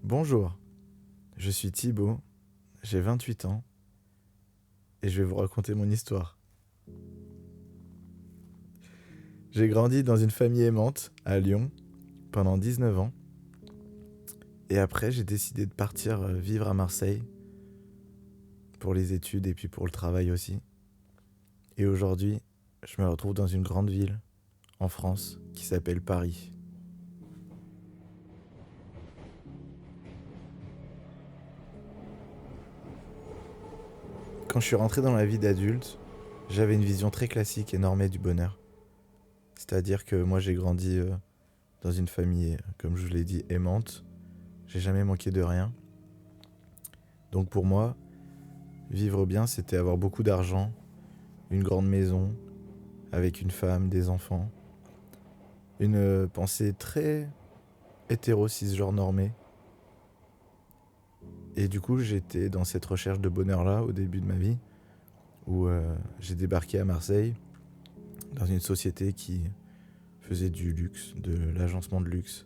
Bonjour, je suis Thibaut, j'ai 28 ans et je vais vous raconter mon histoire. J'ai grandi dans une famille aimante à Lyon pendant 19 ans et après j'ai décidé de partir vivre à Marseille pour les études et puis pour le travail aussi. Et aujourd'hui, je me retrouve dans une grande ville en France qui s'appelle Paris. Quand je suis rentré dans la vie d'adulte, j'avais une vision très classique et normée du bonheur. C'est-à-dire que moi j'ai grandi dans une famille, comme je vous l'ai dit, aimante. J'ai jamais manqué de rien. Donc pour moi, vivre bien, c'était avoir beaucoup d'argent, une grande maison, avec une femme, des enfants. Une pensée très hétéro-cisgenre normée. Et du coup, j'étais dans cette recherche de bonheur-là au début de ma vie, où j'ai débarqué à Marseille, dans une société qui faisait du luxe, de l'agencement de luxe.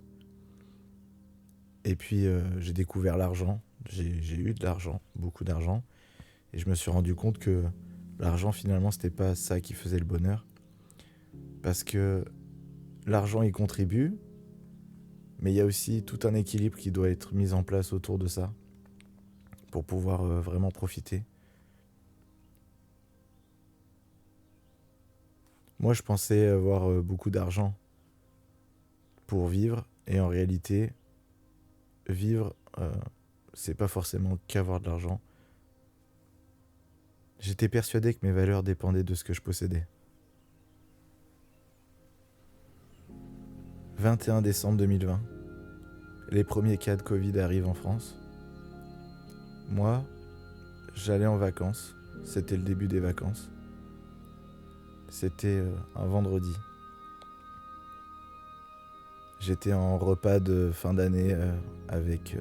Et puis j'ai découvert l'argent, j'ai eu de l'argent, beaucoup d'argent, et je me suis rendu compte que l'argent finalement c'était pas ça qui faisait le bonheur, parce que l'argent y contribue, mais il y a aussi tout un équilibre qui doit être mis en place autour de ça pour pouvoir vraiment profiter. Moi je pensais avoir beaucoup d'argent pour vivre, et en réalité vivre c'est pas forcément qu'avoir de l'argent. J'étais persuadé que mes valeurs dépendaient de ce que je possédais. 21 décembre 2020, les premiers cas de Covid arrivent en France. Moi, j'allais en vacances, c'était le début des vacances. C'était un vendredi. J'étais en repas de fin d'année avec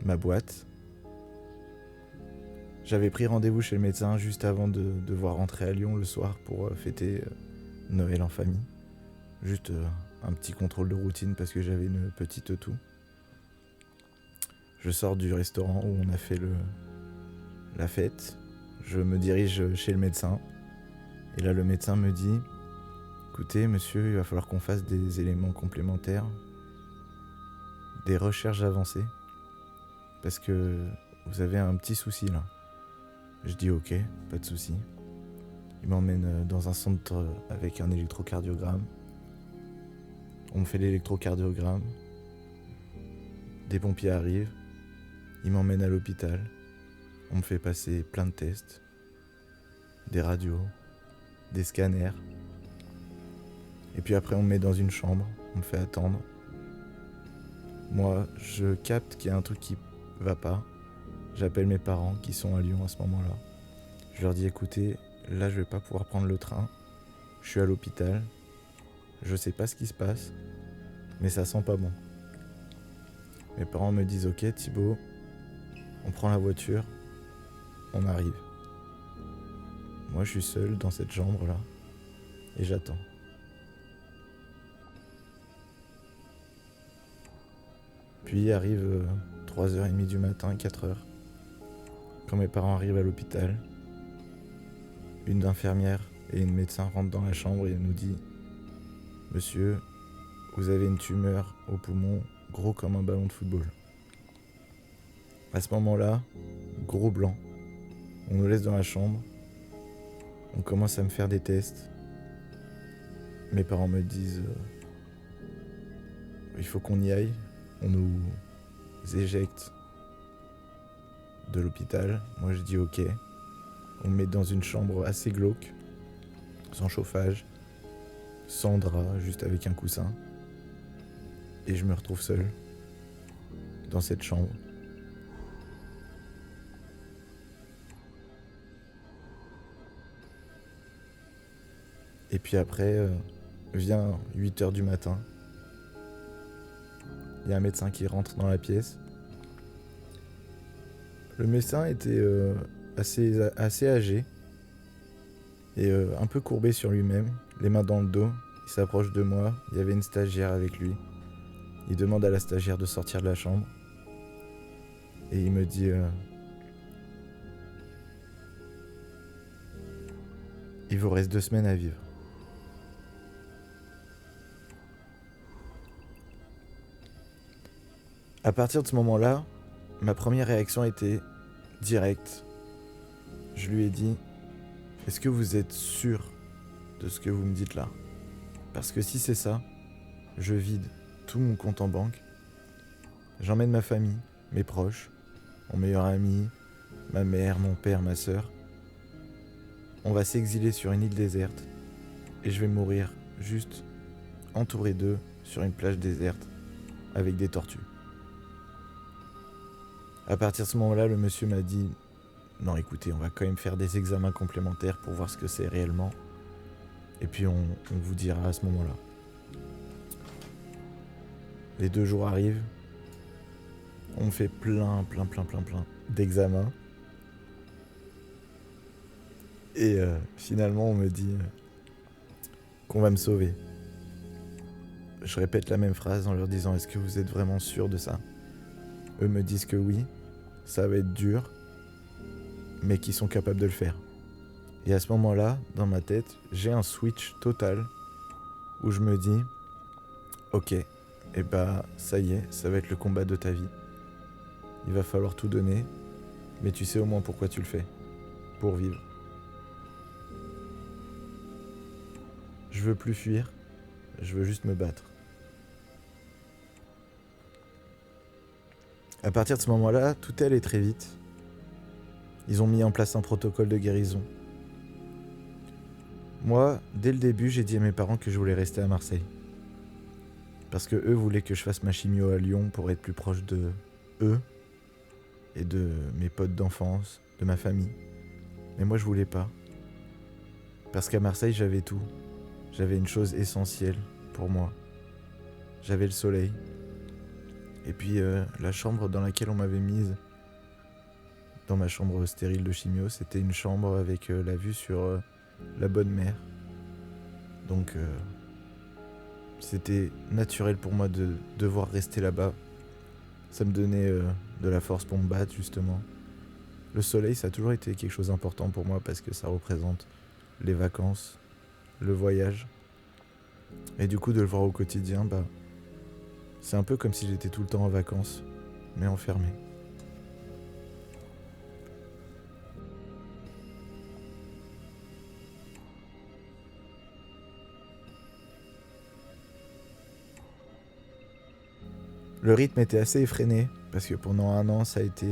ma boîte. J'avais pris rendez-vous chez le médecin juste avant de devoir rentrer à Lyon le soir pour fêter Noël en famille. Juste un petit contrôle de routine parce que j'avais une petite toux. Je sors du restaurant où on a fait la fête. Je me dirige chez le médecin. Et là, le médecin me dit « Écoutez, monsieur, il va falloir qu'on fasse des éléments complémentaires, des recherches avancées, parce que vous avez un petit souci là. » Je dis « Ok, pas de souci. » Il m'emmène dans un centre avec un électrocardiogramme. On me fait l'électrocardiogramme. Des pompiers arrivent. Ils m'emmènent à l'hôpital. On me fait passer plein de tests, des radios, des scanners. Et puis après, on me met dans une chambre, on me fait attendre. Moi, je capte qu'il y a un truc qui va pas. J'appelle mes parents qui sont à Lyon à ce moment-là. Je leur dis, écoutez, là, je vais pas pouvoir prendre le train. Je suis à l'hôpital. Je sais pas ce qui se passe, mais ça sent pas bon. Mes parents me disent, ok, Thibaut, on prend la voiture, on arrive. Moi, je suis seul dans cette chambre-là et j'attends. Puis arrive 3h30 du matin, 4h. Quand mes parents arrivent à l'hôpital, une infirmière et une médecin rentrent dans la chambre et nous dit « Monsieur, vous avez une tumeur au poumon gros comme un ballon de football. » À ce moment-là, gros blanc. On nous laisse dans la chambre. On commence à me faire des tests. Mes parents me disent il faut qu'on y aille. On nous éjecte de l'hôpital. Moi je dis ok. On me met dans une chambre assez glauque, sans chauffage, sans drap, juste avec un coussin. Et je me retrouve seul dans cette chambre. Et puis après, vient 8h du matin. Il y a un médecin qui rentre dans la pièce. Le médecin était assez âgé et un peu courbé sur lui-même, les mains dans le dos. Il s'approche de moi, il y avait une stagiaire avec lui. Il demande à la stagiaire de sortir de la chambre. Et il me dit il vous reste 2 semaines à vivre. À partir de ce moment-là, ma première réaction était directe. Je lui ai dit, est-ce que vous êtes sûr de ce que vous me dites là? Parce que si c'est ça, je vide tout mon compte en banque, j'emmène ma famille, mes proches, mon meilleur ami, ma mère, mon père, ma sœur. On va s'exiler sur une île déserte et je vais mourir juste entouré d'eux sur une plage déserte avec des tortues. À partir de ce moment-là, le monsieur m'a dit « Non, écoutez, on va quand même faire des examens complémentaires pour voir ce que c'est réellement. Et puis on vous dira à ce moment-là. » Les 2 jours arrivent. On fait plein d'examens. Et finalement, on me dit qu'on va me sauver. Je répète la même phrase en leur disant « Est-ce que vous êtes vraiment sûrs de ça ?» Eux me disent que oui, ça va être dur, mais qu'ils sont capables de le faire. Et à ce moment-là, dans ma tête, j'ai un switch total où je me dis « Ok, et bah ça y est, ça va être le combat de ta vie. Il va falloir tout donner, mais tu sais au moins pourquoi tu le fais. Pour vivre. Je veux plus fuir, je veux juste me battre. » À partir de ce moment-là, tout est allé très vite. Ils ont mis en place un protocole de guérison. Moi, dès le début, j'ai dit à mes parents que je voulais rester à Marseille. Parce que eux voulaient que je fasse ma chimio à Lyon pour être plus proche de eux et de mes potes d'enfance, de ma famille. Mais moi, je voulais pas. Parce qu'à Marseille, j'avais tout. J'avais une chose essentielle pour moi. J'avais le soleil. Et puis la chambre dans laquelle on m'avait mise, dans ma chambre stérile de chimio, c'était une chambre avec la vue sur la bonne mer. Donc c'était naturel pour moi de devoir rester là-bas. Ça me donnait de la force pour me battre, justement. Le soleil, ça a toujours été quelque chose d'important pour moi parce que ça représente les vacances, le voyage. Et du coup, de le voir au quotidien, c'est un peu comme si j'étais tout le temps en vacances, mais enfermé. Le rythme était assez effréné, parce que pendant 1 an, ça a été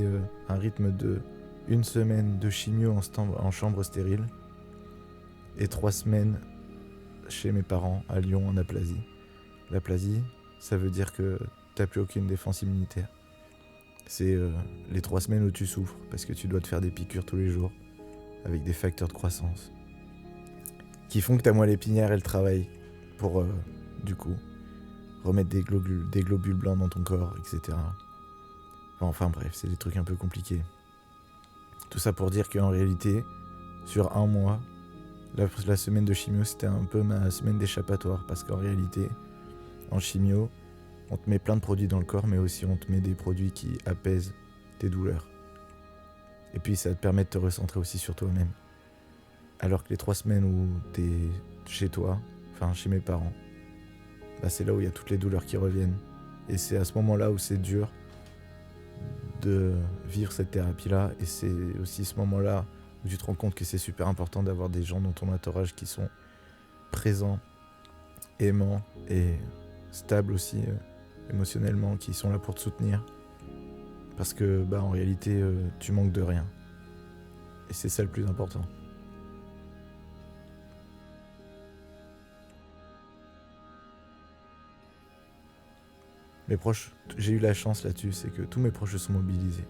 un rythme de 1 semaine de chimio en chambre stérile, et 3 semaines chez mes parents, à Lyon, en aplasie. L'aplasie, ça veut dire que t'as plus aucune défense immunitaire. C'est les 3 semaines où tu souffres, parce que tu dois te faire des piqûres tous les jours, avec des facteurs de croissance, qui font que ta moelle épinière, elle travaille pour, du coup, remettre des globules blancs dans ton corps, etc. Enfin bref, c'est des trucs un peu compliqués. Tout ça pour dire qu'en réalité, sur 1 mois, la semaine de chimio, c'était un peu ma semaine d'échappatoire, parce qu'en réalité, en chimio, on te met plein de produits dans le corps, mais aussi on te met des produits qui apaisent tes douleurs. Et puis ça te permet de te recentrer aussi sur toi-même. Alors que les 3 semaines où t'es chez toi, enfin chez mes parents, c'est là où il y a toutes les douleurs qui reviennent. Et c'est à ce moment-là où c'est dur de vivre cette thérapie-là. Et c'est aussi ce moment-là où tu te rends compte que c'est super important d'avoir des gens dans ton entourage qui sont présents, aimants et stables aussi émotionnellement, qui sont là pour te soutenir. Parce que en réalité, tu manques de rien. Et c'est ça le plus important. Mes proches, j'ai eu la chance là-dessus, c'est que tous mes proches se sont mobilisés.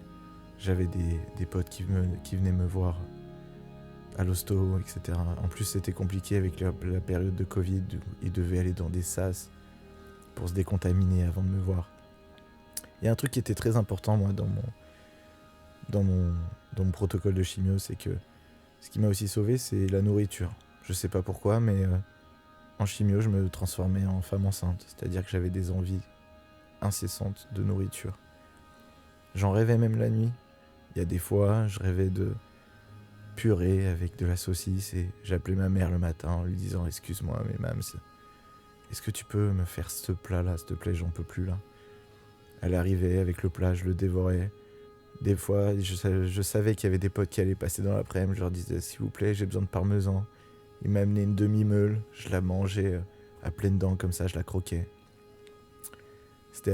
J'avais des potes qui venaient me voir à l'hosto, etc. En plus, c'était compliqué avec la période de Covid, où ils devaient aller dans des sas pour se décontaminer avant de me voir. Il y a un truc qui était très important, moi, dans mon protocole de chimio, c'est que ce qui m'a aussi sauvé, c'est la nourriture. Je sais pas pourquoi, mais en chimio, je me transformais en femme enceinte. C'est-à-dire que j'avais des envies incessantes de nourriture. J'en rêvais même la nuit. Il y a des fois, je rêvais de purée avec de la saucisse et j'appelais ma mère le matin en lui disant « Excuse-moi, mais Mams, est-ce que tu peux me faire ce plat-là, s'il te plaît, j'en peux plus là ?» Elle arrivait avec le plat, je le dévorais. Des fois, je savais qu'il y avait des potes qui allaient passer dans l'après-midi, je leur disais « S'il vous plaît, j'ai besoin de parmesan ». Il m'a amené une demi-meule, je la mangeais à pleines dents comme ça, je la croquais. C'était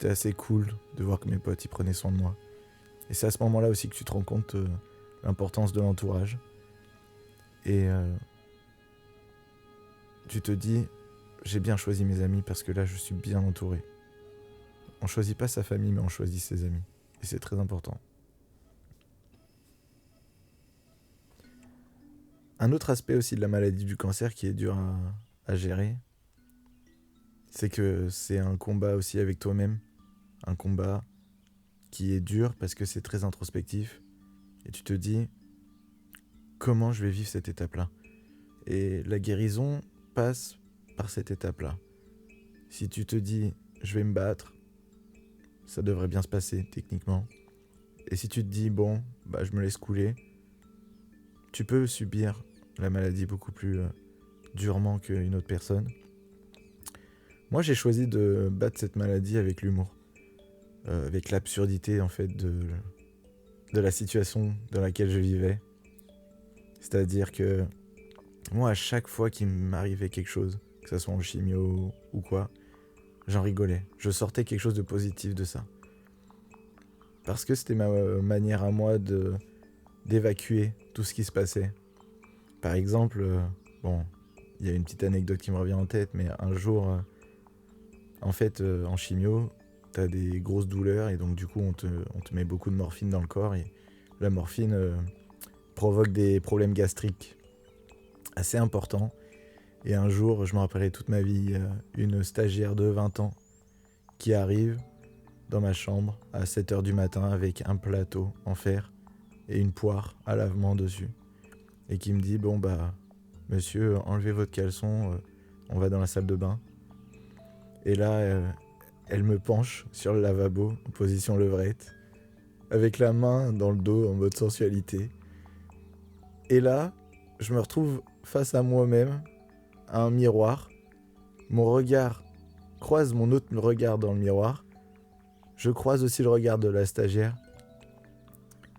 assez cool de voir que mes potes ils prenaient soin de moi. Et c'est à ce moment-là aussi que tu te rends compte l'importance de l'entourage. Et tu te dis, j'ai bien choisi mes amis parce que là, je suis bien entouré. On choisit pas sa famille, mais on choisit ses amis. Et c'est très important. Un autre aspect aussi de la maladie du cancer qui est dur à gérer, c'est que c'est un combat aussi avec toi-même. Un combat qui est dur parce que c'est très introspectif. Et tu te dis, comment je vais vivre cette étape-là ? Et la guérison passe par cette étape-là. Si tu te dis, je vais me battre, ça devrait bien se passer techniquement. Et si tu te dis, bon, bah, je me laisse couler, tu peux subir la maladie beaucoup plus durement qu'une autre personne. Moi, j'ai choisi de battre cette maladie avec l'humour. Avec l'absurdité, en fait, de la situation dans laquelle je vivais. C'est-à-dire que moi, à chaque fois qu'il m'arrivait quelque chose, que ce soit en chimio ou quoi, j'en rigolais. Je sortais quelque chose de positif de ça. Parce que c'était ma manière à moi d'évacuer tout ce qui se passait. Par exemple, bon, il y a une petite anecdote qui me revient en tête, mais un jour, en chimio, t'as des grosses douleurs et donc du coup, on te met beaucoup de morphine dans le corps et la morphine provoque des problèmes gastriques assez importants. Et un jour, je me rappellerai toute ma vie, une stagiaire de 20 ans qui arrive dans ma chambre à 7h du matin avec un plateau en fer et une poire à lavement dessus. Et qui me dit, bon bah, monsieur, enlevez votre caleçon, on va dans la salle de bain. Et là, elle me penche sur le lavabo en position levrette, avec la main dans le dos en mode sensualité. Et là, je me retrouve face à moi-même, à un miroir. Mon regard croise mon autre regard dans le miroir. Je croise aussi le regard de la stagiaire.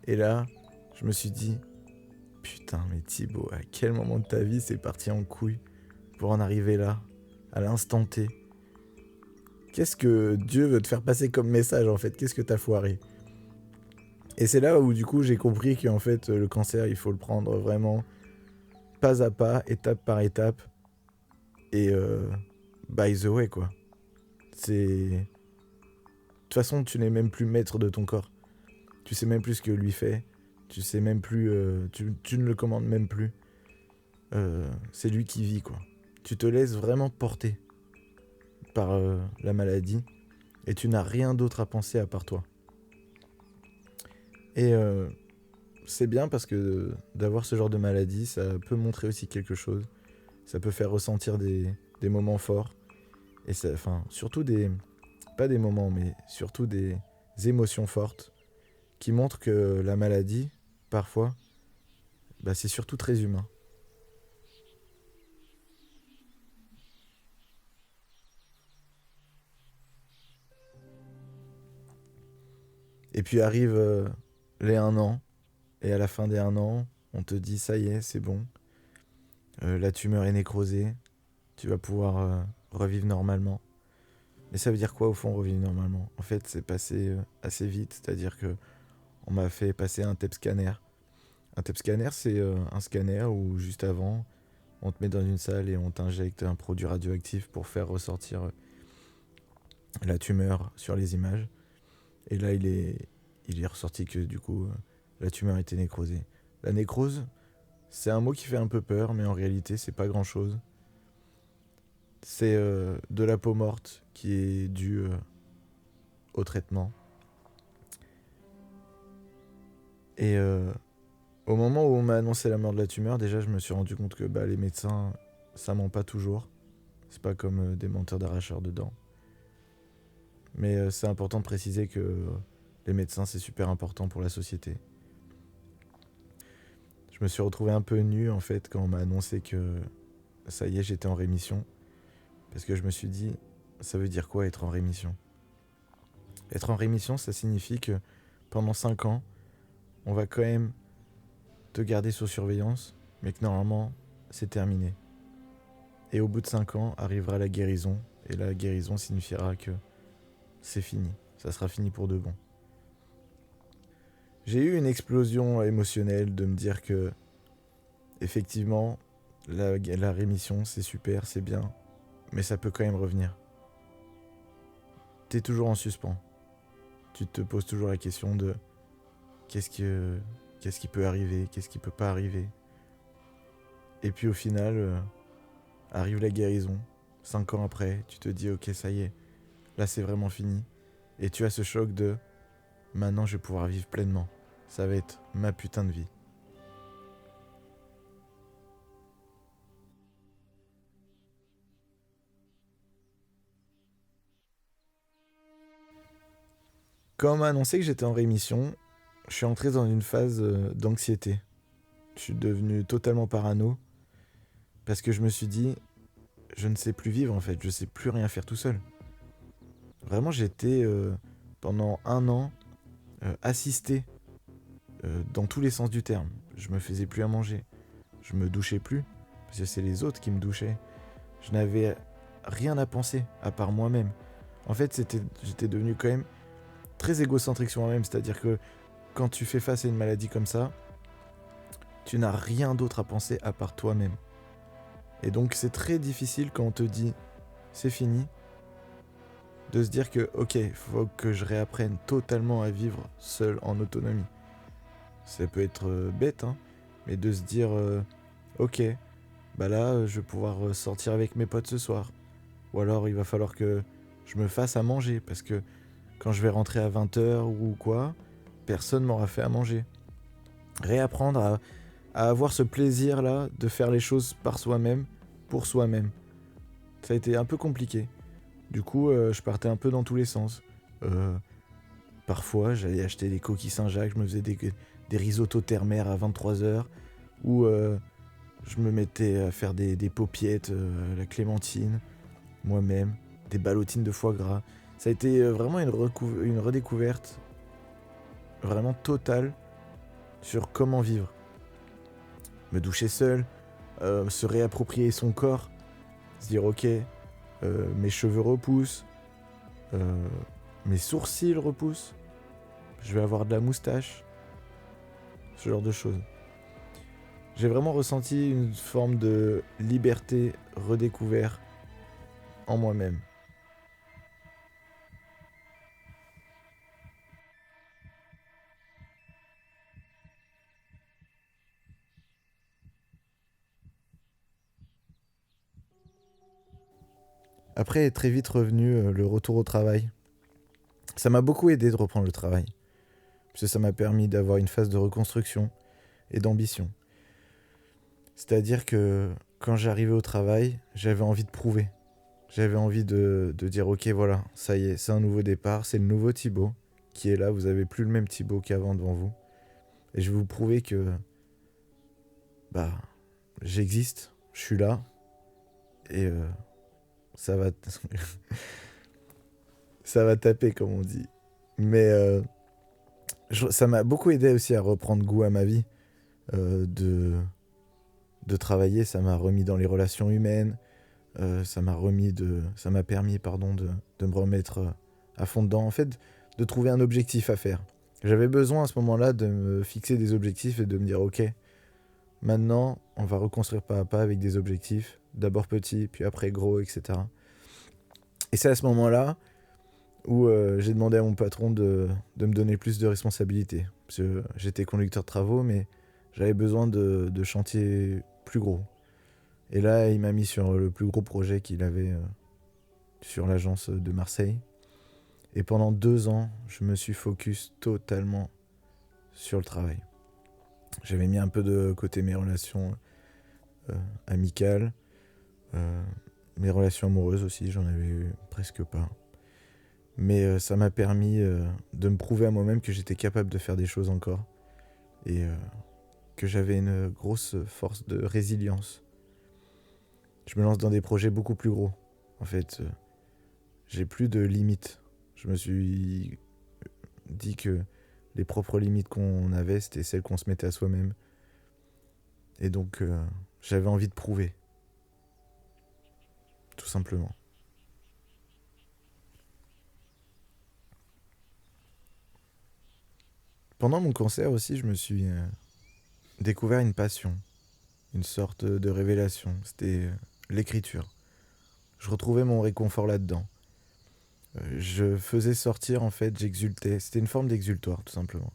Et là, je me suis dit, putain, mais Thibaut, à quel moment de ta vie c'est parti en couille pour en arriver là, à l'instant T ? Qu'est-ce que Dieu veut te faire passer comme message en fait ? Qu'est-ce que t'as foiré ? Et c'est là où du coup j'ai compris qu'en fait le cancer il faut le prendre vraiment pas à pas, étape par étape. Et by the way quoi. De toute façon tu n'es même plus maître de ton corps. Tu sais même plus ce que lui fait. Tu sais même plus, tu ne le commandes même plus. C'est lui qui vit quoi. Tu te laisses vraiment porter par la maladie et tu n'as rien d'autre à penser à part toi. Et c'est bien parce que d'avoir ce genre de maladie, ça peut montrer aussi quelque chose. Ça peut faire ressentir des moments forts. Et ça, enfin, surtout pas des moments, mais surtout des émotions fortes qui montrent que la maladie, parfois, bah, c'est surtout très humain. Et puis arrive les 1 an, et à la fin des 1 an, on te dit ça y est, c'est bon, la tumeur est nécrosée, tu vas pouvoir revivre normalement. Mais ça veut dire quoi au fond revivre normalement ? En fait, c'est passé assez vite, c'est-à-dire que on m'a fait passer un TEP scanner. Un TEP scanner, c'est un scanner où juste avant, on te met dans une salle et on t'injecte un produit radioactif pour faire ressortir la tumeur sur les images. Et là, il est ressorti que du coup, la tumeur était nécrosée. La nécrose, c'est un mot qui fait un peu peur, mais en réalité, c'est pas grand-chose. C'est de la peau morte qui est due au traitement. Et au moment où on m'a annoncé la mort de la tumeur, déjà, je me suis rendu compte que les médecins, ça ment pas toujours. C'est pas comme des menteurs d'arracheurs de dents. Mais c'est important de préciser que les médecins, c'est super important pour la société. Je me suis retrouvé un peu nu, en fait, quand on m'a annoncé que ça y est, j'étais en rémission. Parce que je me suis dit, ça veut dire quoi être en rémission? Être en rémission, ça signifie que pendant 5 ans, on va quand même te garder sous surveillance, mais que normalement, c'est terminé. Et au bout de 5 ans, arrivera la guérison, et la guérison signifiera que c'est fini, ça sera fini pour de bon. J'ai eu une explosion émotionnelle de me dire que, effectivement, la rémission, c'est super, c'est bien, mais ça peut quand même revenir. T'es toujours en suspens. Tu te poses toujours la question de qu'est-ce qui peut arriver, qu'est-ce qui peut pas arriver. Et puis au final, arrive la guérison. 5 ans après, tu te dis ok, ça y est, là c'est vraiment fini. Et tu as ce choc de maintenant je vais pouvoir vivre pleinement. Ça va être ma putain de vie. Quand on m'a annoncé que j'étais en rémission, je suis entré dans une phase d'anxiété. Je suis devenu totalement parano parce que je me suis dit je ne sais plus vivre en fait, je sais plus rien faire tout seul. Vraiment, j'étais pendant 1 an assisté dans tous les sens du terme. Je me faisais plus à manger, je me douchais plus parce que c'est les autres qui me douchaient. Je n'avais rien à penser à part moi-même. En fait, j'étais devenu quand même très égocentrique sur moi-même, c'est-à-dire que quand tu fais face à une maladie comme ça, tu n'as rien d'autre à penser à part toi-même. Et donc c'est très difficile quand on te dit c'est fini, de se dire que ok, il faut que je réapprenne totalement à vivre seul en autonomie. Ça peut être bête, hein, mais de se dire ok, bah là je vais pouvoir sortir avec mes potes ce soir. Ou alors il va falloir que je me fasse à manger, parce que quand je vais rentrer à 20h ou quoi, personne m'aura fait à manger. Réapprendre à avoir ce plaisir-là de faire les choses par soi-même, pour soi-même. Ça a été un peu compliqué. Du coup, je partais un peu dans tous les sens. Parfois, j'allais acheter des coquilles Saint-Jacques, je me faisais des risottos terre-mer à 23h, ou je me mettais à faire des paupiettes à la clémentine, moi-même, des ballotines de foie gras. Ça a été vraiment une redécouverte vraiment totale sur comment vivre. Me doucher seul, se réapproprier son corps, se dire ok, mes cheveux repoussent, mes sourcils repoussent, je vais avoir de la moustache, ce genre de choses. J'ai vraiment ressenti une forme de liberté redécouverte en moi-même. Après est très vite revenu le retour au travail. Ça m'a beaucoup aidé de reprendre le travail, parce que ça m'a permis d'avoir une phase de reconstruction et d'ambition. C'est-à-dire que quand j'arrivais au travail, j'avais envie de prouver. J'avais envie de dire ok voilà, ça y est, c'est un nouveau départ, c'est le nouveau Thibaut qui est là, vous avez plus le même Thibaut qu'avant devant vous. Et je vais vous prouver que bah j'existe, je suis là, et ça va ça va taper comme on dit. Mais ça m'a beaucoup aidé aussi à reprendre goût à ma vie, de travailler, ça m'a remis dans les relations humaines, ça m'a permis de me remettre à fond dedans, en fait, de trouver un objectif à faire. J'avais besoin à ce moment-là de me fixer des objectifs et de me dire ok, maintenant on va reconstruire pas à pas avec des objectifs, d'abord petits, puis après gros, etc. Et c'est à ce moment-là où j'ai demandé à mon patron de me donner plus de responsabilités. Parce que j'étais conducteur de travaux, mais j'avais besoin de chantiers plus gros. Et là, il m'a mis sur le plus gros projet qu'il avait sur l'agence de Marseille. Et pendant 2 ans, je me suis focus totalement sur le travail. J'avais mis un peu de côté mes relations amicales, mes relations amoureuses aussi, j'en avais eu presque pas. Mais ça m'a permis de me prouver à moi-même que j'étais capable de faire des choses encore. Et que j'avais une grosse force de résilience. Je me lance dans des projets beaucoup plus gros. En fait, j'ai plus de limites. Je me suis dit que les propres limites qu'on avait, c'était celles qu'on se mettait à soi-même. Et donc, j'avais envie de prouver, tout simplement. Pendant mon concert aussi, je me suis découvert une passion, une sorte de révélation. C'était l'écriture. Je retrouvais mon réconfort là-dedans. Je faisais sortir, en fait, j'exultais. C'était une forme d'exultoire, tout simplement.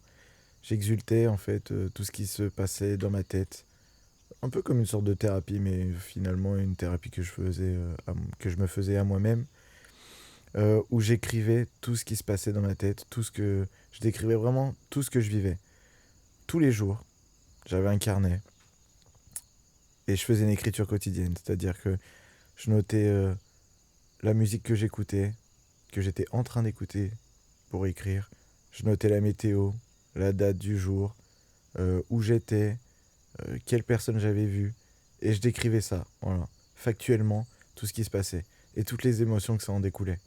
J'exultais, en fait, tout ce qui se passait dans ma tête. Un peu comme une sorte de thérapie, mais finalement une thérapie que que je me faisais à moi-même, où j'écrivais tout ce qui se passait dans ma tête, je décrivais vraiment tout ce que je vivais. Tous les jours, j'avais un carnet et je faisais une écriture quotidienne, c'est-à-dire que je notais la musique que j'écoutais, que j'étais en train d'écouter pour écrire. Je notais la météo, la date du jour, où j'étais, quelle personne j'avais vue, et je décrivais ça, voilà, factuellement, tout ce qui se passait, et toutes les émotions que ça en découlait.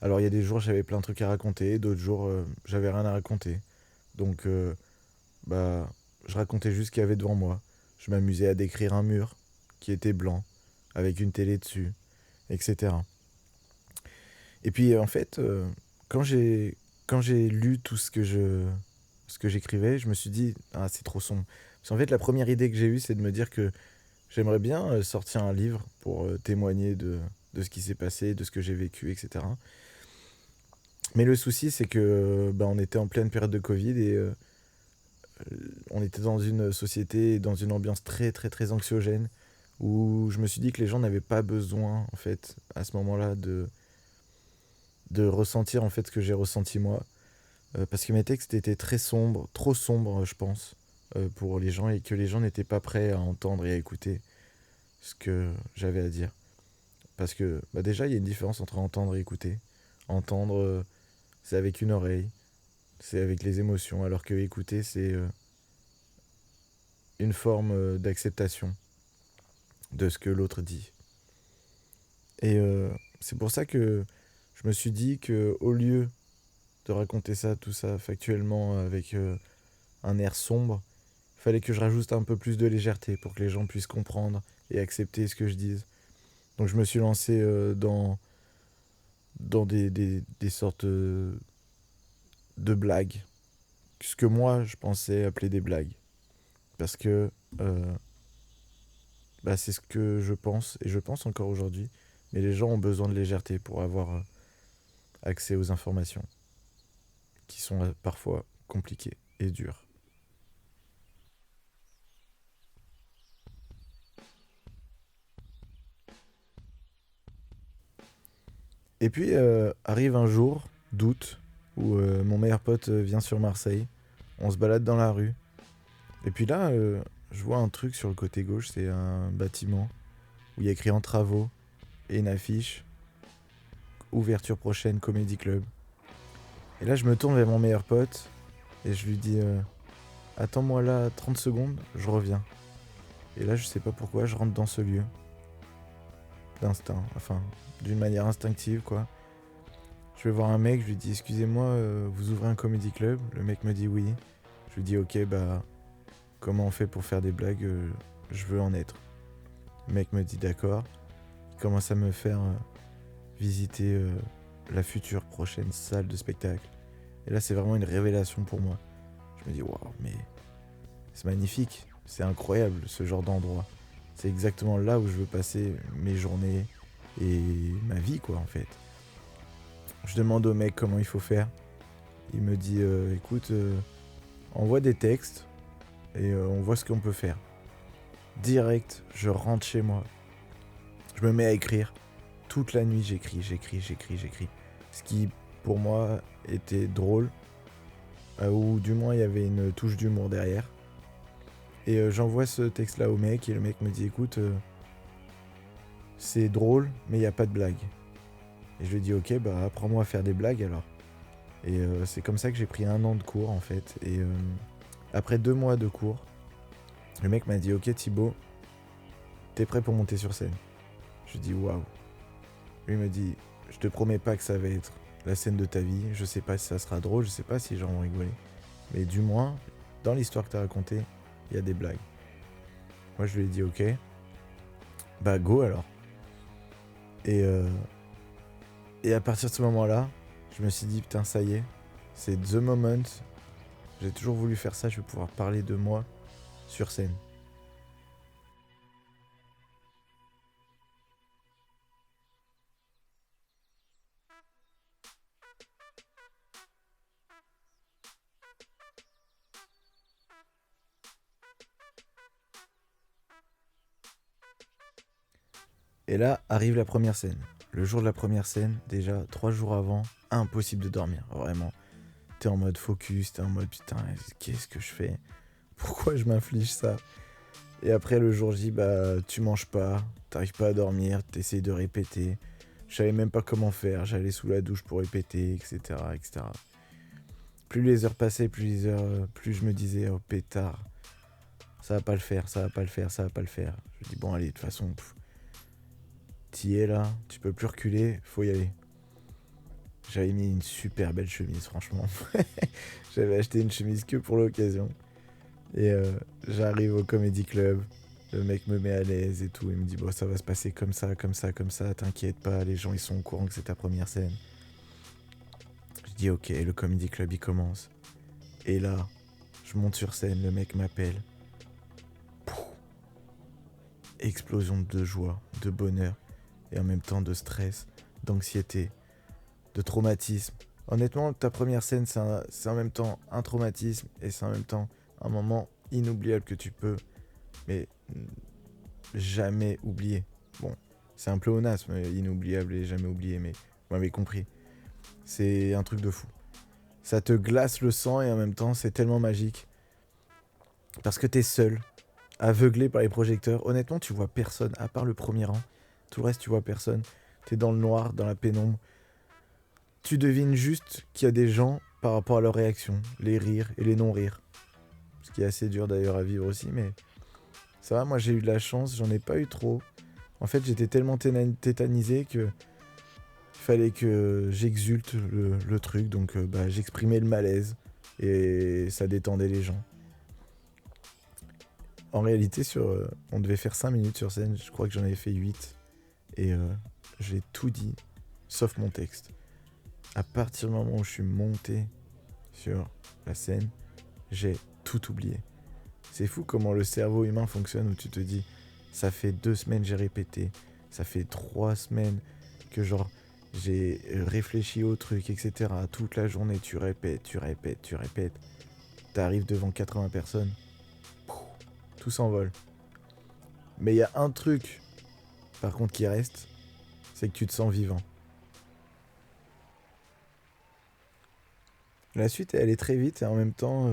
Alors il y a des jours j'avais plein de trucs à raconter, d'autres jours j'avais rien à raconter. Donc bah je racontais juste ce qu'il y avait devant moi. Je m'amusais à décrire un mur qui était blanc, avec une télé dessus, etc. Et puis en fait, quand j'ai lu tout ce que j'écrivais, je me suis dit ah c'est trop sombre. Parce qu'en fait la première idée que j'ai eue c'est de me dire que j'aimerais bien sortir un livre pour témoigner de ce qui s'est passé, de ce que j'ai vécu, etc. Mais le souci c'est que bah, on était en pleine période de Covid et on était dans une société, dans une ambiance très très très anxiogène où je me suis dit que les gens n'avaient pas besoin en fait à ce moment-là de ressentir en fait ce que j'ai ressenti moi. Parce que mes textes étaient très sombres, trop sombres je pense, pour les gens et que les gens n'étaient pas prêts à entendre et à écouter ce que j'avais à dire. Parce que bah déjà il y a une différence entre entendre et écouter. Entendre c'est avec une oreille, c'est avec les émotions, alors que écouter c'est une forme d'acceptation de ce que l'autre dit. Et c'est pour ça que je me suis dit que au lieu de raconter ça, tout ça factuellement avec un air sombre, il fallait que je rajoute un peu plus de légèreté pour que les gens puissent comprendre et accepter ce que je dise. Donc je me suis lancé dans des sortes de blagues, ce que moi je pensais appeler des blagues. Parce que euh, bah, c'est ce que je pense, et je pense encore aujourd'hui, mais les gens ont besoin de légèreté pour avoir accès aux informations, qui sont parfois compliquées et dures. Et puis arrive un jour d'août où mon meilleur pote vient sur Marseille, on se balade dans la rue, et puis là je vois un truc sur le côté gauche, c'est un bâtiment où il y a écrit en travaux et une affiche ouverture prochaine Comedy Club. Et là je me tourne vers mon meilleur pote et je lui dis attends-moi là 30 secondes, je reviens. Et là je sais pas pourquoi je rentre dans ce lieu d'instinct, enfin d'une manière instinctive quoi. Je vais voir un mec, je lui dis excusez-moi, vous ouvrez un comedy club? Le mec me dit oui. Je lui dis ok bah comment on fait pour faire des blagues, je veux en être. Le mec me dit d'accord. Il commence à me faire visiter la future prochaine salle de spectacle. Et là c'est vraiment une révélation pour moi. Je me dis waouh mais c'est magnifique, c'est incroyable ce genre d'endroit. C'est exactement là où je veux passer mes journées et ma vie quoi en fait. Je demande au mec comment il faut faire. Il me dit écoute, envoie des textes et on voit ce qu'on peut faire. Direct, je rentre chez moi. Je me mets à écrire. Toute la nuit, j'écris. Ce qui, pour moi, était drôle. Ou du moins, il y avait une touche d'humour derrière. Et j'envoie ce texte-là au mec et le mec me dit écoute, c'est drôle, mais il n'y a pas de blague. Et je lui ai dit ok, bah apprends-moi à faire des blagues alors. Et c'est comme ça que j'ai pris 1 an de cours en fait. Et après 2 mois de cours, le mec m'a dit ok Thibaut, t'es prêt pour monter sur scène? Je lui ai dit waouh. Lui me dit je te promets pas que ça va être la scène de ta vie, je sais pas si ça sera drôle, je sais pas si les gens vont rigoler. Mais du moins, dans l'histoire que t'as racontée, il y a des blagues. Moi je lui ai dit ok, bah go alors. Et, euh, et à partir de ce moment-là, je me suis dit putain ça y est, c'est the moment. J'ai toujours voulu faire ça, je vais pouvoir parler de moi sur scène. Et là arrive la première scène. Le jour de la première scène, déjà 3 jours avant, impossible de dormir, vraiment. T'es en mode focus, t'es en mode putain, qu'est-ce que je fais? Pourquoi je m'inflige ça? Et après le jour J, bah tu manges pas, t'arrives pas à dormir, t'essayes de répéter. Je savais même pas comment faire, j'allais sous la douche pour répéter, etc. etc. Plus les heures passaient, plus je me disais, oh pétard, ça va pas le faire, ça va pas le faire, ça va pas le faire. Je dis bon allez, de toute façon, t'y es là, tu peux plus reculer, faut y aller. J'avais mis une super belle chemise, franchement. J'avais acheté une chemise que pour l'occasion. Et j'arrive au Comedy Club, le mec me met à l'aise et tout. Il me dit, bon, ça va se passer comme ça, comme ça, comme ça, t'inquiète pas, les gens ils sont au courant que c'est ta première scène. Je dis, ok, le Comedy Club il commence. Et là, je monte sur scène, le mec m'appelle. Pouf. Explosion de joie, de bonheur, et en même temps de stress, d'anxiété, de traumatisme. Honnêtement, ta première scène, c'est en même temps un traumatisme et c'est en même temps un moment inoubliable que tu peux, mais jamais oublier. Bon, c'est un pléonasme, inoubliable et jamais oublié, mais vous m'avez compris. C'est un truc de fou. Ça te glace le sang et en même temps, c'est tellement magique. Parce que t'es seul, aveuglé par les projecteurs. Honnêtement, tu vois personne, à part le premier rang. Tout le reste, tu vois personne. T'es dans le noir, dans la pénombre. Tu devines juste qu'il y a des gens par rapport à leurs réactions, les rires et les non-rires. Ce qui est assez dur d'ailleurs à vivre aussi, mais ça va, moi j'ai eu de la chance, j'en ai pas eu trop. En fait, j'étais tellement tétanisé que fallait que j'exulte le truc, donc bah, j'exprimais le malaise et ça détendait les gens. En réalité, on devait faire 5 minutes sur scène, je crois que j'en avais fait 8 et j'ai tout dit, sauf mon texte. À partir du moment où je suis monté sur la scène, j'ai tout oublié. C'est fou comment le cerveau humain fonctionne où tu te dis ça fait 2 semaines j'ai répété, ça fait 3 semaines que genre j'ai réfléchi au truc, etc. Toute la journée tu répètes, tu répètes, tu répètes. T'arrives devant 80 personnes, tout s'envole. Mais il y a un truc par contre qui reste, c'est que tu te sens vivant. La suite elle est très vite et en même temps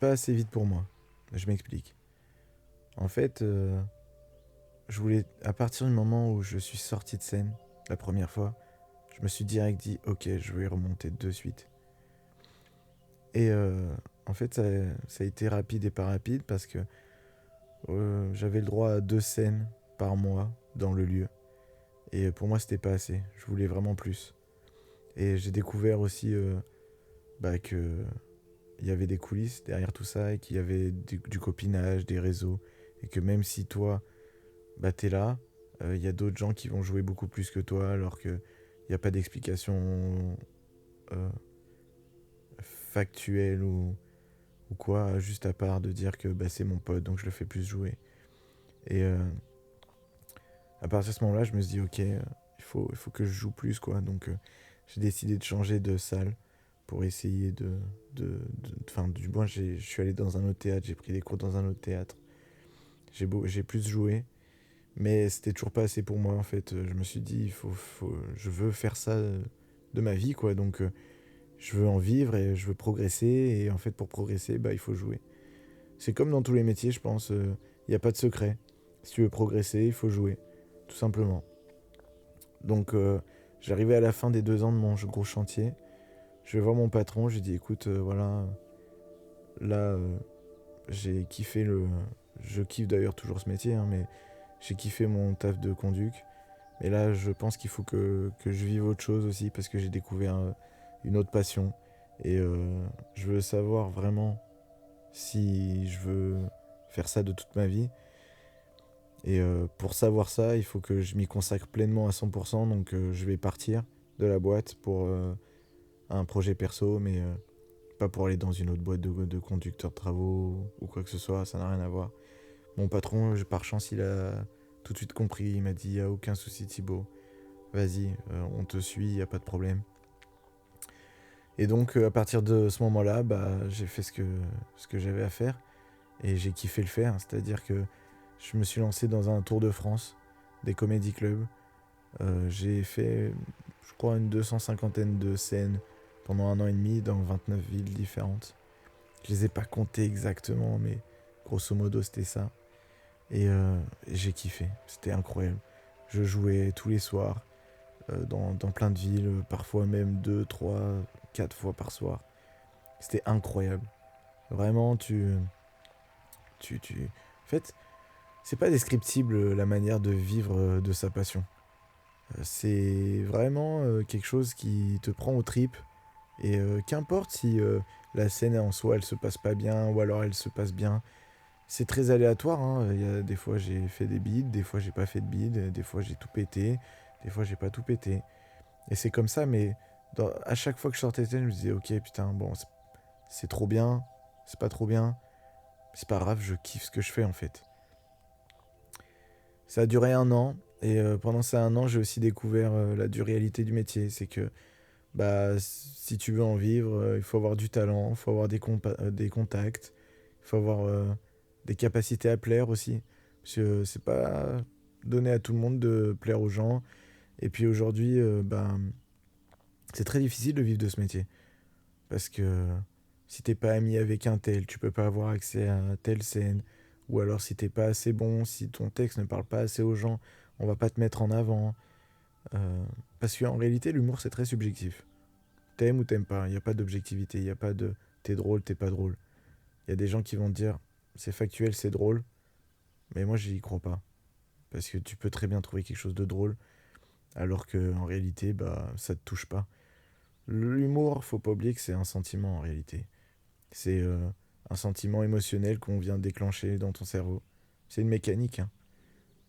pas assez vite pour moi. Je m'explique. En fait, je voulais, à partir du moment où je suis sorti de scène la première fois, je me suis direct dit ok, je vais y remonter de suite. Et en fait ça a été rapide et pas rapide parce que j'avais le droit à 2 scènes par mois dans le lieu. Et pour moi c'était pas assez, je voulais vraiment plus. Et j'ai découvert aussi que il y avait des coulisses derrière tout ça et qu'il y avait du copinage, des réseaux. Et que même si toi, t'es là, y a d'autres gens qui vont jouer beaucoup plus que toi alors qu'il n'y a pas d'explication euh, factuelle ou quoi, juste à part de dire que c'est mon pote donc je le fais plus jouer. Et à partir de ce moment-là, je me suis dit ok, il faut que je joue plus quoi. Donc j'ai décidé de changer de salle pour essayer enfin du moins je suis allé dans un autre théâtre, j'ai pris des cours dans un autre théâtre. J'ai plus joué, mais c'était toujours pas assez pour moi en fait. Je me suis dit je veux faire ça de ma vie quoi. Donc je veux en vivre et je veux progresser et en fait pour progresser il faut jouer. C'est comme dans tous les métiers je pense, il n'y a pas de secret. Si tu veux progresser il faut jouer, tout simplement. Donc J'arrivais à la fin des 2 ans de mon gros chantier. Je vais voir mon patron, je lui dis écoute, voilà, là, j'ai kiffé le. Je kiffe d'ailleurs toujours ce métier, hein, mais j'ai kiffé mon taf de conduc. Mais là, je pense qu'il faut que je vive autre chose aussi parce que j'ai découvert une autre passion. Et je veux savoir vraiment si je veux faire ça de toute ma vie. Et pour savoir ça, il faut que je m'y consacre pleinement à 100%. Donc je vais partir de la boîte pour un projet perso, mais pas pour aller dans une autre boîte de conducteur de travaux ou quoi que ce soit, ça n'a rien à voir. Mon patron, par chance, il a tout de suite compris. Il m'a dit, il n'y a aucun souci Thibaut, vas-y, on te suit, il n'y a pas de problème. Et donc à partir de ce moment-là, j'ai fait ce que j'avais à faire et j'ai kiffé le faire. C'est-à-dire que je me suis lancé dans un tour de France des comédie clubs. J'ai fait, je crois, une 250aine de scènes pendant 1 an et demi dans 29 villes différentes. Je les ai pas comptées exactement, mais grosso modo c'était ça. Et j'ai kiffé, c'était incroyable. Je jouais tous les soirs dans plein de villes, parfois même 2, 3, 4 fois par soir. C'était incroyable. Vraiment, En fait, c'est pas descriptible la manière de vivre de sa passion. C'est vraiment quelque chose qui te prend aux tripes. Et qu'importe si la scène en soi elle se passe pas bien ou alors elle se passe bien, c'est très aléatoire. Hein. Il y a des fois j'ai fait des bides, des fois j'ai pas fait de bides, des fois j'ai tout pété, des fois j'ai pas tout pété. Et c'est comme ça, mais à chaque fois que je sortais de scène, je me disais ok putain, bon, c'est trop bien, c'est pas trop bien, c'est pas grave, je kiffe ce que je fais en fait. Ça a duré 1 an, et pendant ces 1 an, j'ai aussi découvert la dure réalité du métier. C'est que si tu veux en vivre, il faut avoir du talent, il faut avoir des contacts, il faut avoir des capacités à plaire aussi. Parce que c'est pas donné à tout le monde de plaire aux gens. Et puis aujourd'hui, c'est très difficile de vivre de ce métier. Parce que si t'es pas ami avec un tel, tu peux pas avoir accès à telle scène. Ou alors si t'es pas assez bon, si ton texte ne parle pas assez aux gens, on va pas te mettre en avant. Parce qu'en réalité, l'humour, c'est très subjectif. T'aimes ou t'aimes pas, il n'y a pas d'objectivité, il n'y a pas de t'es drôle, t'es pas drôle. Il y a des gens qui vont te dire c'est factuel, c'est drôle, mais moi j'y crois pas. Parce que tu peux très bien trouver quelque chose de drôle, alors que en réalité, ça te touche pas. L'humour, faut pas oublier que c'est un sentiment en réalité. C'est un sentiment émotionnel qu'on vient déclencher dans ton cerveau. C'est une mécanique, hein.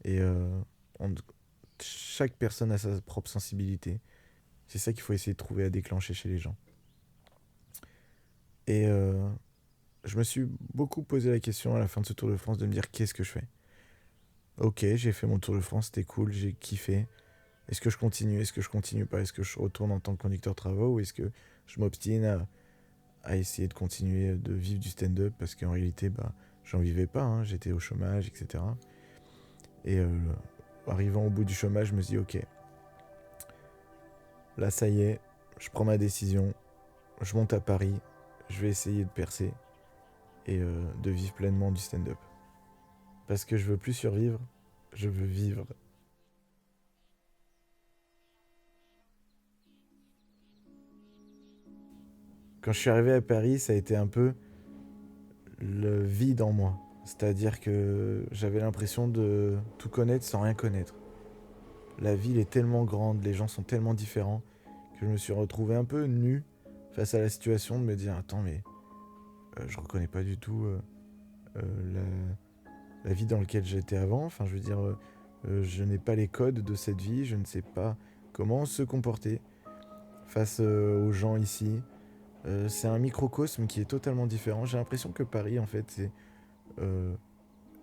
Et on- chaque personne a sa propre sensibilité. C'est ça qu'il faut essayer de trouver à déclencher chez les gens. Et je me suis beaucoup posé la question à la fin de ce Tour de France de me dire qu'est-ce que je fais. Ok, j'ai fait mon Tour de France, c'était cool, j'ai kiffé. Est-ce que je continue, est-ce que je continue pas, est-ce que je retourne en tant que conducteur de travaux ou est-ce que je m'obstine à essayer de continuer de vivre du stand-up parce qu'en réalité, j'en vivais pas, hein, j'étais au chômage, etc. Et arrivant au bout du chômage, je me dis ok, là ça y est, je prends ma décision, je monte à Paris, je vais essayer de percer et de vivre pleinement du stand-up. Parce que je veux plus survivre, je veux vivre. Quand je suis arrivé à Paris, ça a été un peu le vide en moi. C'est-à-dire que j'avais l'impression de tout connaître sans rien connaître. La ville est tellement grande, les gens sont tellement différents que je me suis retrouvé un peu nu face à la situation de me dire attends mais je reconnais pas du tout la vie dans laquelle j'étais avant. Enfin je veux dire je n'ai pas les codes de cette vie, je ne sais pas comment se comporter face aux gens ici. C'est un microcosme qui est totalement différent. J'ai l'impression que Paris, en fait, c'est euh,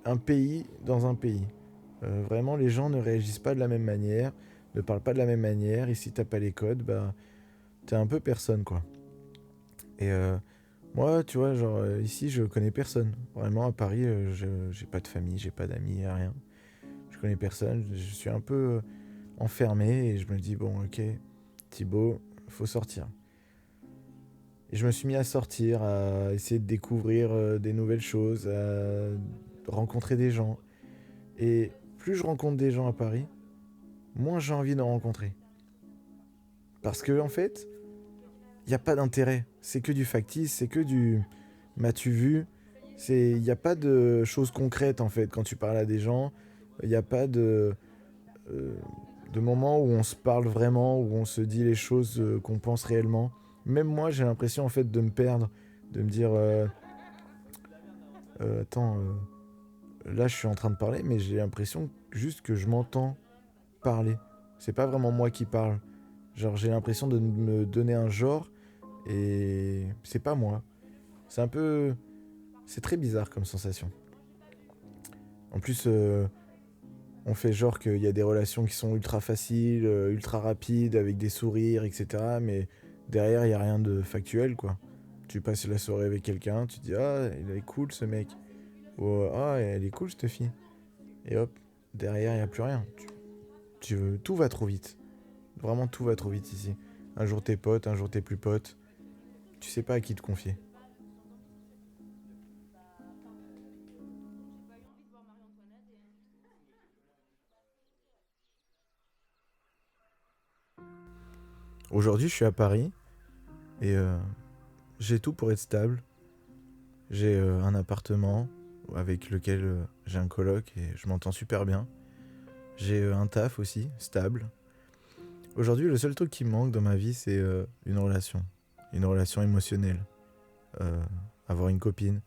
un pays dans un pays. Vraiment, les gens ne réagissent pas de la même manière, ne parlent pas de la même manière. Et si t'as pas les codes, t'es un peu personne, quoi. Et moi, tu vois, genre, ici, je connais personne. Vraiment, à Paris, j'ai pas de famille, j'ai pas d'amis, rien. Je connais personne. Je suis un peu enfermé et je me dis, bon, ok, Thibaut, faut sortir. Et je me suis mis à sortir, à essayer de découvrir des nouvelles choses, à rencontrer des gens. Et plus je rencontre des gens à Paris, moins j'ai envie d'en rencontrer. Parce que, en fait, il n'y a pas d'intérêt. C'est que du factice, c'est que du m'as-tu vu. Il n'y a pas de choses concrètes, en fait, quand tu parles à des gens. Il n'y a pas euh, de moments où on se parle vraiment, où on se dit les choses qu'on pense réellement. Même moi, j'ai l'impression, en fait, de me perdre, de me dire attends, là, je suis en train de parler, mais j'ai l'impression juste que je m'entends parler. C'est pas vraiment moi qui parle. Genre, j'ai l'impression de me donner un genre et c'est pas moi. C'est un peu. C'est très bizarre comme sensation. En plus, on fait genre qu'il y a des relations qui sont ultra faciles, ultra rapides, avec des sourires, etc. Mais derrière, il n'y a rien de factuel, quoi. Tu passes la soirée avec quelqu'un, tu te dis ah, il est cool ce mec. Ou ah, elle est cool cette fille. Et hop, derrière, il n'y a plus rien. Tout va trop vite. Vraiment, tout va trop vite ici. Un jour t'es pote, un jour t'es plus pote. Tu sais pas à qui te confier. Aujourd'hui, je suis à Paris et j'ai tout pour être stable. J'ai un appartement avec lequel j'ai un coloc et je m'entends super bien. J'ai un taf aussi, stable. Aujourd'hui, le seul truc qui me manque dans ma vie, c'est une relation. Une relation émotionnelle. Euh, Avoir une copine.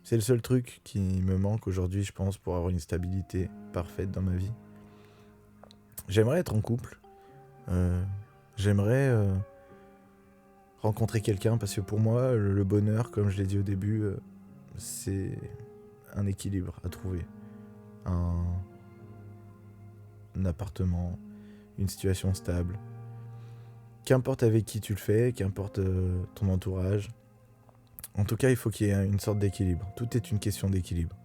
C'est le seul truc qui me manque aujourd'hui, je pense, pour avoir une stabilité parfaite dans ma vie. J'aimerais être en couple. Euh, J'aimerais rencontrer quelqu'un parce que pour moi, le bonheur, comme je l'ai dit au début, c'est un équilibre à trouver. Un, un appartement, une situation stable. Qu'importe avec qui tu le fais, qu'importe ton entourage. En tout cas, il faut qu'il y ait une sorte d'équilibre. Tout est une question d'équilibre.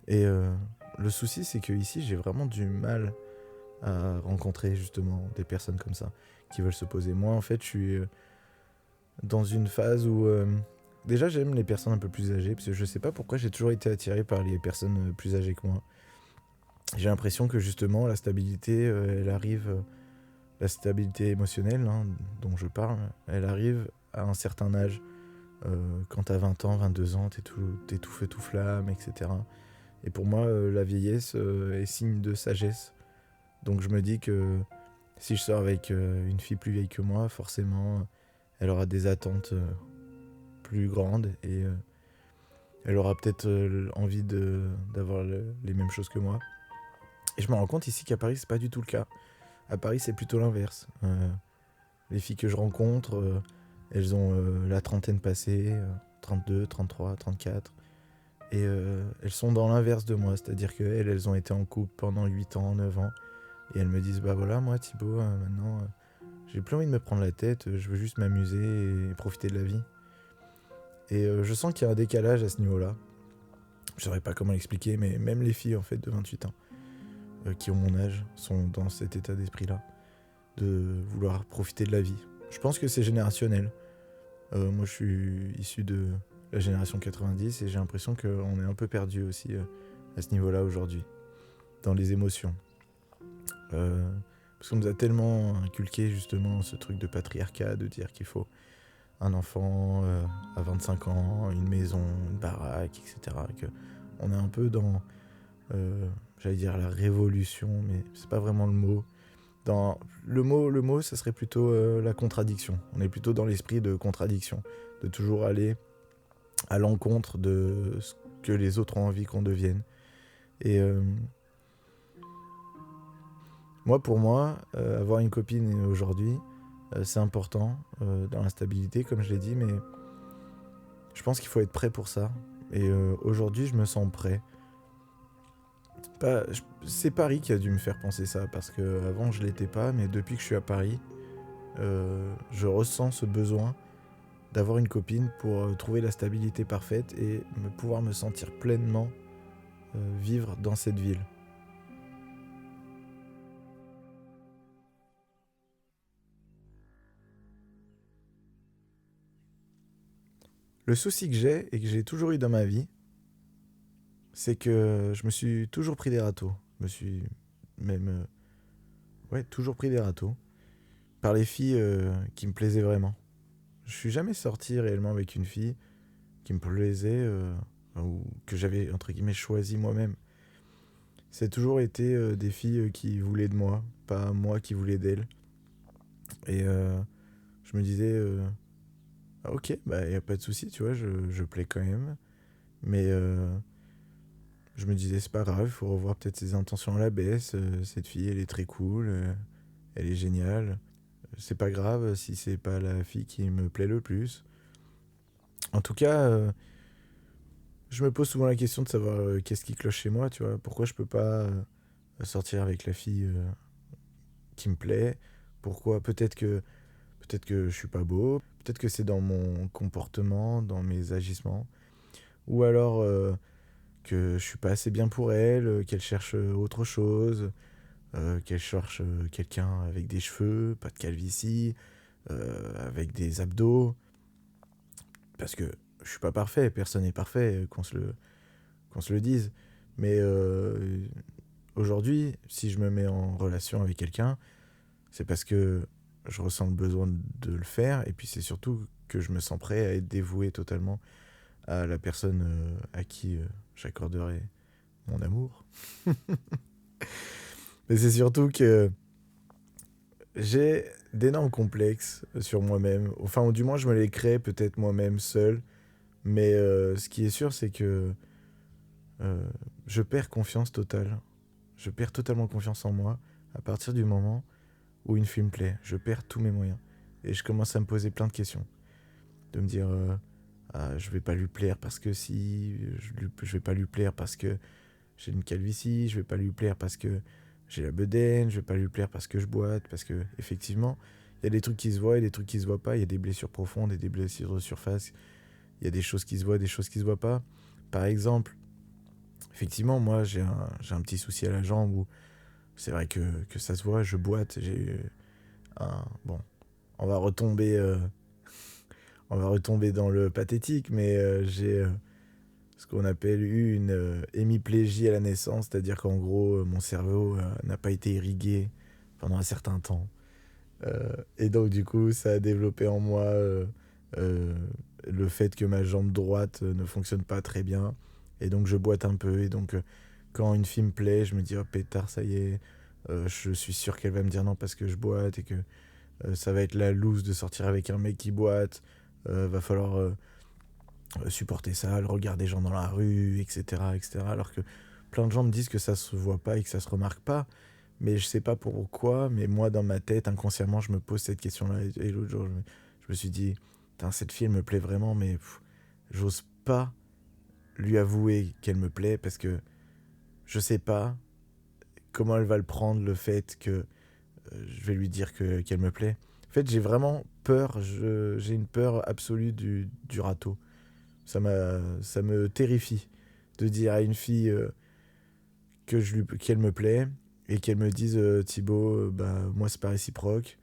Et le souci, c'est que ici, j'ai vraiment du mal à rencontrer justement des personnes comme ça qui veulent se poser. Moi, en fait, je suis dans une phase où déjà j'aime les personnes un peu plus âgées parce que je sais pas pourquoi j'ai toujours été attiré par les personnes plus âgées que moi. J'ai l'impression que justement la stabilité, elle arrive, la stabilité émotionnelle dont je parle, elle arrive à un certain âge. Quand t'as 20 ans, 22 ans, t'es tout feu, tout flamme, etc. Et pour moi, la vieillesse est signe de sagesse. Donc je me dis que si je sors avec une fille plus vieille que moi, forcément, elle aura des attentes plus grandes et elle aura peut-être envie d'avoir les mêmes choses que moi. Et je me rends compte ici qu'à Paris, c'est pas du tout le cas. À Paris, c'est plutôt l'inverse. Les filles que je rencontre, elles ont la trentaine passée, 32, 33, 34. Et elles sont dans l'inverse de moi, c'est-à-dire qu'elles ont été en couple pendant 8 ans, 9 ans. Et elles me disent, bah voilà, moi Thibaut, maintenant, j'ai plus envie de me prendre la tête, je veux juste m'amuser et profiter de la vie. Et je sens qu'il y a un décalage à ce niveau-là. Je saurais pas comment l'expliquer, mais même les filles en fait de 28 ans, qui ont mon âge, sont dans cet état d'esprit-là, de vouloir profiter de la vie. Je pense que c'est générationnel. Moi, je suis issu de la génération 90 et j'ai l'impression qu'on est un peu perdu aussi à ce niveau-là aujourd'hui, dans les émotions. Parce qu'on nous a tellement inculqué justement ce truc de patriarcat, de dire qu'il faut un enfant à 25 ans, une maison, une baraque, etc. Que on est un peu dans, j'allais dire la révolution, mais c'est pas vraiment le mot. Dans le mot, ça serait plutôt la contradiction. On est plutôt dans l'esprit de contradiction, de toujours aller à l'encontre de ce que les autres ont envie qu'on devienne. Et pour moi, avoir une copine aujourd'hui, c'est important dans la stabilité, comme je l'ai dit, mais je pense qu'il faut être prêt pour ça. Et aujourd'hui, je me sens prêt. C'est Paris qui a dû me faire penser ça, parce que avant je l'étais pas, mais depuis que je suis à Paris, je ressens ce besoin d'avoir une copine pour trouver la stabilité parfaite et pouvoir me sentir pleinement vivre dans cette ville. Le souci que j'ai et que j'ai toujours eu dans ma vie, c'est que je me suis toujours pris des râteaux. Je me suis même toujours pris des râteaux. par les filles qui me plaisaient vraiment. Je suis jamais sorti réellement avec une fille qui me plaisait ou que j'avais entre guillemets choisi moi-même. C'est toujours été des filles qui voulaient de moi, pas moi qui voulais d'elles. Et je me disais, ah, ok, bah y a pas de souci, tu vois, je plais quand même. Mais je me disais, c'est pas grave, il faut revoir peut-être ses intentions à la baisse. Cette fille, elle est très cool, elle est géniale. C'est pas grave si c'est pas la fille qui me plaît le plus. En tout cas, je me pose souvent la question de savoir qu'est-ce qui cloche chez moi, tu vois. Pourquoi je peux pas sortir avec la fille qui me plaît. Pourquoi peut-être que je suis pas beau, peut-être que c'est dans mon comportement, dans mes agissements, ou alors que je suis pas assez bien pour elle, qu'elle cherche autre chose, qu'elle cherche quelqu'un avec des cheveux, pas de calvitie, avec des abdos, parce que je suis pas parfait, personne n'est parfait, qu'on se le dise. Mais aujourd'hui, si je me mets en relation avec quelqu'un, c'est parce que je ressens le besoin de le faire, et puis c'est surtout que je me sens prêt à être dévoué totalement à la personne à qui j'accorderai mon amour. Mais c'est surtout que j'ai d'énormes complexes sur moi-même. Enfin, ou du moins, je me les crée peut-être moi-même seul. Mais ce qui est sûr, c'est que euh, je perds confiance totale. Je perds totalement confiance en moi à partir du moment où une fille me plaît. Je perds tous mes moyens. Et je commence à me poser plein de questions. De me dire, ah, je vais pas lui plaire parce que si, je vais pas lui plaire parce que j'ai une calvitie, je vais pas lui plaire parce que j'ai la bedaine, je vais pas lui plaire parce que je boite, parce que effectivement, il y a des trucs qui se voient et des trucs qui se voient pas, il y a des blessures profondes et des blessures de surface, il y a des choses qui se voient, des choses qui se voient pas. Par exemple, effectivement, moi j'ai un petit souci à la jambe où c'est vrai que ça se voit, je boite, j'ai un... Bon, on va retomber, on va retomber dans le pathétique, mais j'ai ce qu'on appelle une hémiplégie à la naissance, c'est-à-dire qu'en gros, mon cerveau n'a pas été irrigué pendant un certain temps. Et donc, du coup, ça a développé en moi euh, le fait que ma jambe droite ne fonctionne pas très bien. Et donc, je boite un peu. Et donc, quand une fille me plaît, je me dis, oh pétard, ça y est, je suis sûr qu'elle va me dire non parce que je boite et que ça va être la loose de sortir avec un mec qui boite. Va falloir supporter ça, le regard des gens dans la rue, etc., etc. Alors que plein de gens me disent que ça se voit pas et que ça se remarque pas, mais je sais pas pourquoi, mais moi dans ma tête, inconsciemment, je me pose cette question-là. Et l'autre jour, je me suis dit, cette fille, elle me plaît vraiment, mais j'ose pas lui avouer qu'elle me plaît parce que je sais pas comment elle va le prendre, le fait que je vais lui dire qu'elle me plaît. En fait, j'ai vraiment peur, j'ai une peur absolue du râteau. Ça me terrifie de dire à une fille qu'elle me plaît et qu'elle me dise Thibaut, bah, moi c'est pas réciproque.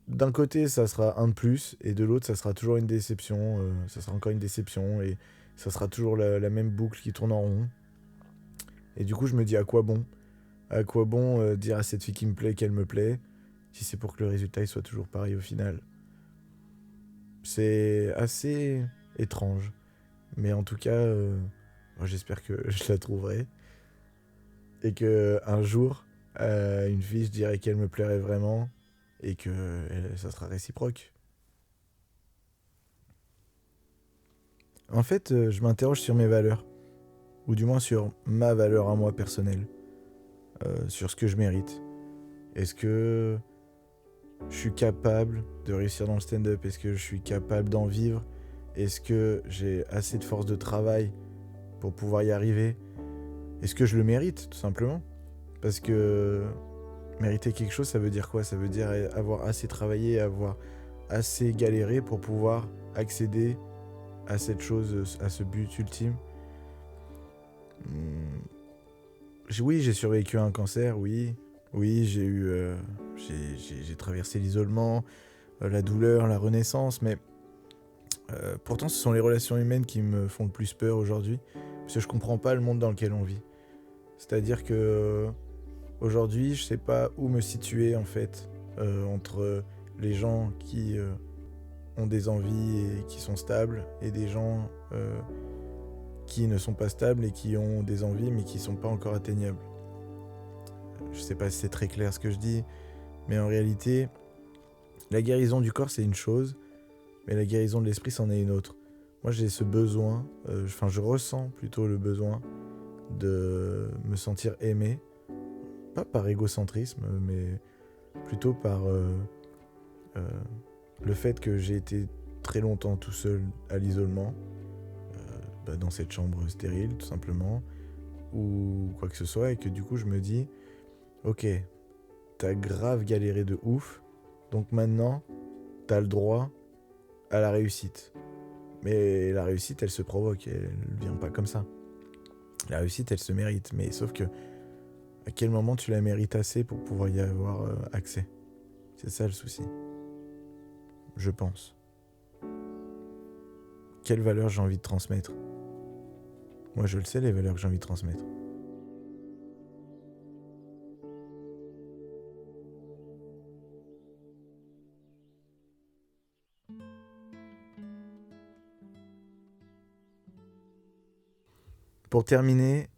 D'un côté, ça sera un de plus, et de l'autre, ça sera toujours une déception. Ça sera encore une déception, et ça sera toujours la même boucle qui tourne en rond. Et du coup, je me dis à quoi bon? À quoi bon dire à cette fille qui me plaît qu'elle me plaît, si c'est pour que le résultat il soit toujours pareil au final? C'est assez étrange. Mais en tout cas, moi, j'espère que je la trouverai. Et que un jour, une fille, je dirais qu'elle me plairait vraiment. Et que ça sera réciproque. En fait, je m'interroge sur mes valeurs. Ou du moins sur ma valeur à moi personnelle. Sur ce que je mérite. Est-ce que je suis capable de réussir dans le stand-up? Est-ce que je suis capable d'en vivre? Est-ce que j'ai assez de force de travail pour pouvoir y arriver? Est-ce que je le mérite, tout simplement? Parce que mériter quelque chose, ça veut dire quoi? Ça veut dire avoir assez travaillé, avoir assez galéré pour pouvoir accéder à cette chose, à ce but ultime. Hmm. Oui, j'ai survécu à un cancer, oui. Oui, j'ai traversé l'isolement, la douleur, la renaissance, mais pourtant ce sont les relations humaines qui me font le plus peur aujourd'hui, parce que je comprends pas le monde dans lequel on vit. C'est-à-dire que aujourd'hui, je sais pas où me situer en fait entre les gens qui ont des envies et qui sont stables, et des gens qui ne sont pas stables et qui ont des envies mais qui ne sont pas encore atteignables. Je sais pas si c'est très clair ce que je dis, mais en réalité, la guérison du corps c'est une chose, mais la guérison de l'esprit c'en est une autre. Moi j'ai ce besoin, je ressens plutôt le besoin de me sentir aimé, pas par égocentrisme, mais plutôt par le fait que j'ai été très longtemps tout seul à l'isolement, dans cette chambre stérile tout simplement, ou quoi que ce soit, et que du coup je me dis, ok, t'as grave galéré de ouf, donc maintenant t'as le droit à la réussite. Mais la réussite elle se provoque, elle vient pas comme ça. La réussite elle se mérite, mais sauf que à quel moment tu la mérites assez pour pouvoir y avoir accès? C'est ça le souci. Je pense. Quelles valeurs j'ai envie de transmettre? Moi je le sais, les valeurs que j'ai envie de transmettre. Pour terminer,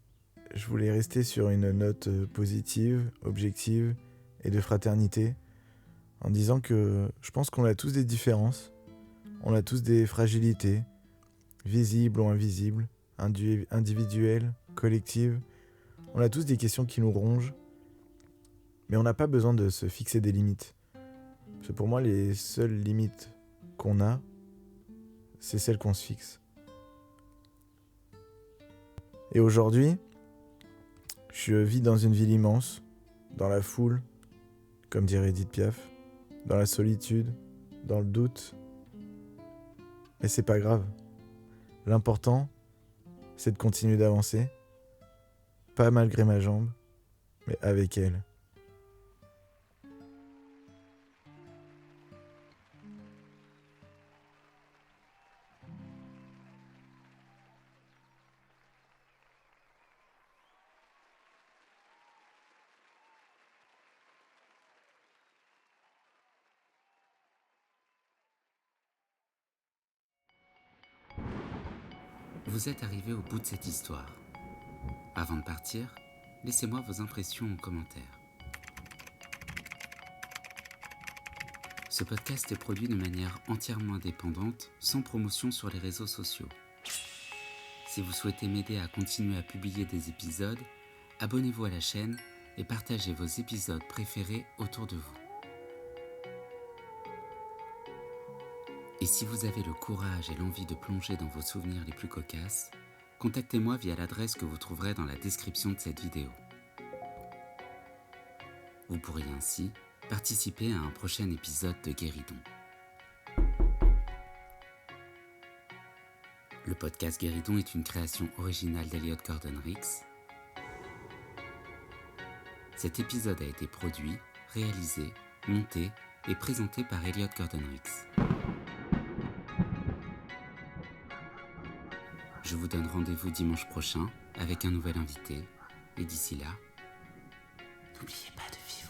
je voulais rester sur une note positive, objective et de fraternité, en disant que je pense qu'on a tous des différences, on a tous des fragilités, visibles ou invisibles, individuelles, collectives. On a tous des questions qui nous rongent, mais on n'a pas besoin de se fixer des limites. Parce que pour moi, les seules limites qu'on a, c'est celles qu'on se fixe. Et aujourd'hui, je vis dans une ville immense, dans la foule, comme dirait Edith Piaf, dans la solitude, dans le doute. Mais c'est pas grave. L'important, c'est de continuer d'avancer, pas malgré ma jambe, mais avec elle. Vous êtes arrivé au bout de cette histoire. Avant de partir, laissez-moi vos impressions en commentaire. Ce podcast est produit de manière entièrement indépendante, sans promotion sur les réseaux sociaux. Si vous souhaitez m'aider à continuer à publier des épisodes, abonnez-vous à la chaîne et partagez vos épisodes préférés autour de vous. Et si vous avez le courage et l'envie de plonger dans vos souvenirs les plus cocasses, contactez-moi via l'adresse que vous trouverez dans la description de cette vidéo. Vous pourriez ainsi participer à un prochain épisode de Guéridon. Le podcast Guéridon est une création originale d'Elliot Gordon-Rix. Cet épisode a été produit, réalisé, monté et présenté par Elliot Gordon-Rix. Je vous donne rendez-vous dimanche prochain avec un nouvel invité. Et d'ici là, n'oubliez pas de vivre.